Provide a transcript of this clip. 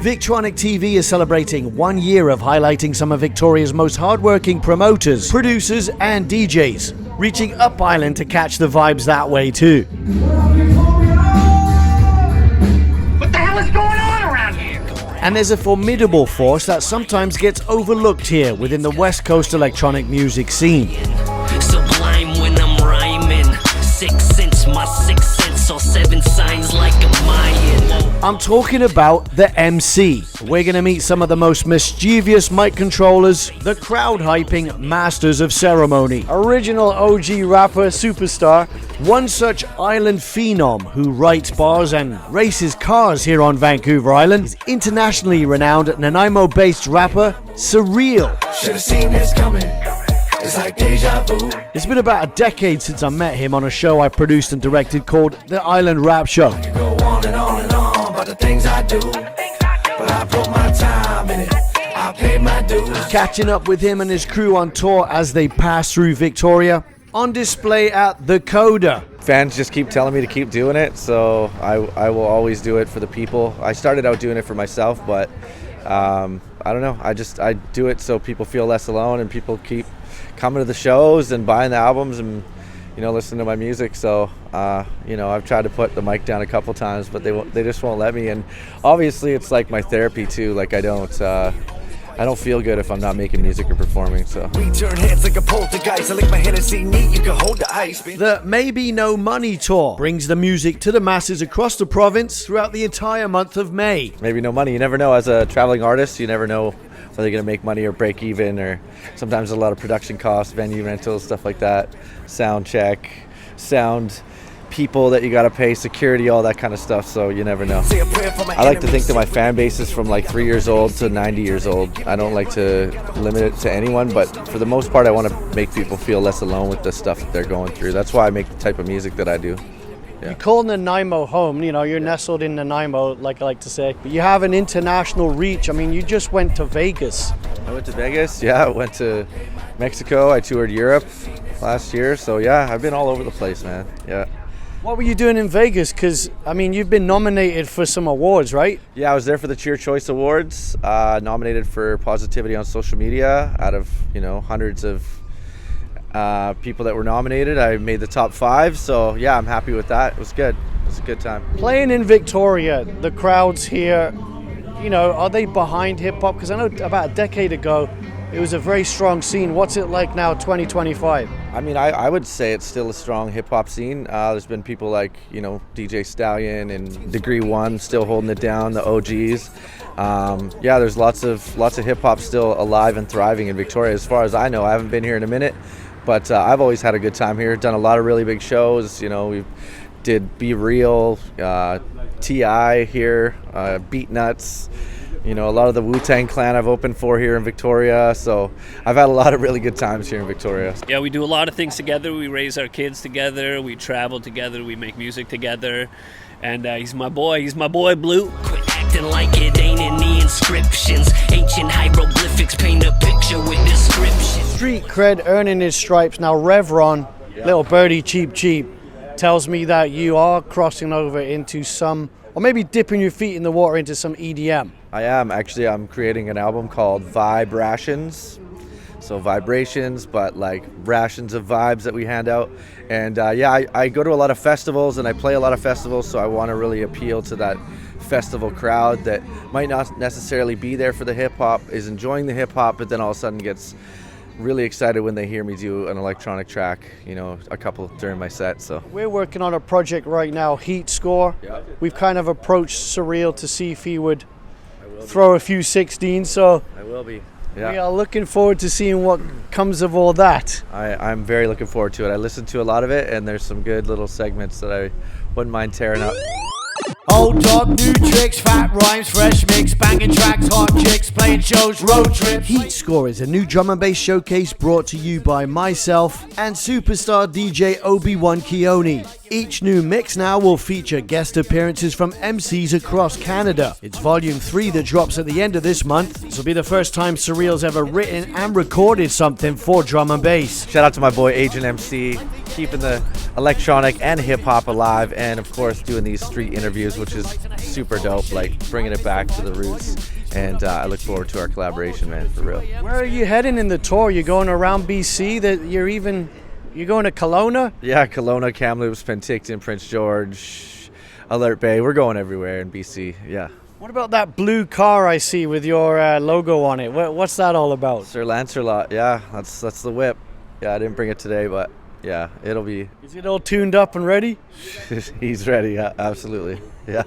Victronic TV is celebrating 1 year of highlighting some of Victoria's most hardworking promoters, producers and DJs, reaching up island to catch the vibes that way too. What the hell is going on around here? And there's a formidable force that sometimes gets overlooked here within the West Coast electronic music scene. Sublime when I'm rhyming. 6 cents, my 6 cents, or 7 signs like a Mayan. I'm talking about the MC. We're gonna meet some of the most mischievous mic controllers, the crowd hyping masters of ceremony. Original OG rapper superstar, one such island phenom who writes bars and races cars here on Vancouver Island is internationally renowned Nanaimo-based rapper Sirreal. Should've seen this coming. It's like deja vu. It's been about a decade since I met him on a show I produced and directed called The Island Rap Show. Go on and on and on about the things I do, but I put my time in it. I paid my dues. Catching up with him and his crew on tour as they pass through Victoria, on display at The Coda. Fans just keep telling me to keep doing it, so I will always do it for the people. I started out doing it for myself, but I don't know. I do it so people feel less alone and people keep coming to the shows and buying the albums and listening to my music. So I've tried to put the mic down a couple times, but they just won't let me. And obviously it's like my therapy too. Like I don't feel good if I'm not making music or performing. So We turn heads like a poltergeist. I lick my Hennessy neat. You can hold the ice. The Maybe No Money Tour brings the music to the masses across the province throughout the entire month of May. maybe no money. You never know. As a traveling artist, you never know whether you're going to make money or break even, or sometimes a lot of production costs, venue rentals, stuff like that, sound check, sound people that you got to pay, security, all that kind of stuff, so you never know. I like to think that my fan base is from like 3 years old to 90 years old. I don't like to limit it to anyone, but for the most part I want to make people feel less alone with the stuff that they're going through. That's why I make the type of music that I do. You call Nanaimo home, you're nestled in Nanaimo, like I like to say. But you have an international reach. I mean, you just went to Vegas. I went to Vegas, I went to Mexico, I toured Europe last year, so yeah, I've been all over the place, man. Yeah. What were you doing in Vegas? Because, I mean, you've been nominated for some awards, right? Yeah, I was there for the Cheer Choice Awards, nominated for positivity on social media. Out of, hundreds of people that were nominated, I made the top 5. So, yeah, I'm happy with that. It was good. It was a good time. Playing in Victoria, the crowds here, are they behind hip-hop? Because I know about a decade ago, it was a very strong scene. What's it like now, 2025? I mean, I would say it's still a strong hip-hop scene. There's been people like, DJ Stallion and Degree One still holding it down, the OGs. There's lots of hip-hop still alive and thriving in Victoria. As far as I know, I haven't been here in a minute, but I've always had a good time here. Done a lot of really big shows. We did Be Real, T.I. here, Beat Nuts. A lot of the Wu-Tang Clan I've opened for here in Victoria, so I've had a lot of really good times here in Victoria. Yeah, we do a lot of things together. We raise our kids together, we travel together, we make music together, and he's my boy Blue. Quit acting like it ain't in the inscriptions. Ancient hieroglyphics paint a picture with descriptions. Street cred earning his stripes. Now, Revron, Little Birdie Cheap, tells me that you are crossing over into some, or maybe dipping your feet in the water into some EDM. I am. Actually, I'm creating an album called Vibe Rations. So vibrations, but like rations of vibes that we hand out. And I go to a lot of festivals and I play a lot of festivals, so I want to really appeal to that festival crowd that might not necessarily be there for the hip-hop, is enjoying the hip-hop, but then all of a sudden gets really excited when they hear me do an electronic track, a couple during my set. So we're working on a project right now, Heat Score. Yeah. We've kind of approached Sirreal to see if he would throw a few 16s, so I will be. we Yeah. are looking forward to seeing what comes of all that. I'm very looking forward to it. I listened to a lot of it, and there's some good little segments that I wouldn't mind tearing up. Old dog, new tricks, fat rhymes, fresh mix, banging tracks, hot chicks, playing shows, road trips. Heat Score is a new drum and bass showcase brought to you by myself and superstar DJ Obi-Wan Keone. Each new mix now will feature guest appearances from MCs across Canada. It's volume 3 that drops at the end of this month. This will be the first time Sirreal's ever written and recorded something for drum and bass. Shout out to my boy Agent MC, keeping the electronic and hip hop alive, and of course doing these street interviews, which is super dope, like bringing it back to the roots. And I look forward to our collaboration, man, for real. Where are you heading in the tour? You're going around BC? You're going to Kelowna? Yeah, Kelowna, Kamloops, Penticton, Prince George, Alert Bay. We're going everywhere in BC, yeah. What about that blue car I see with your logo on it? What's that all about? Sir Lancelot, yeah, that's the whip. Yeah, I didn't bring it today, but yeah, it'll be. Is it all tuned up and ready? He's ready, yeah, absolutely. Yeah.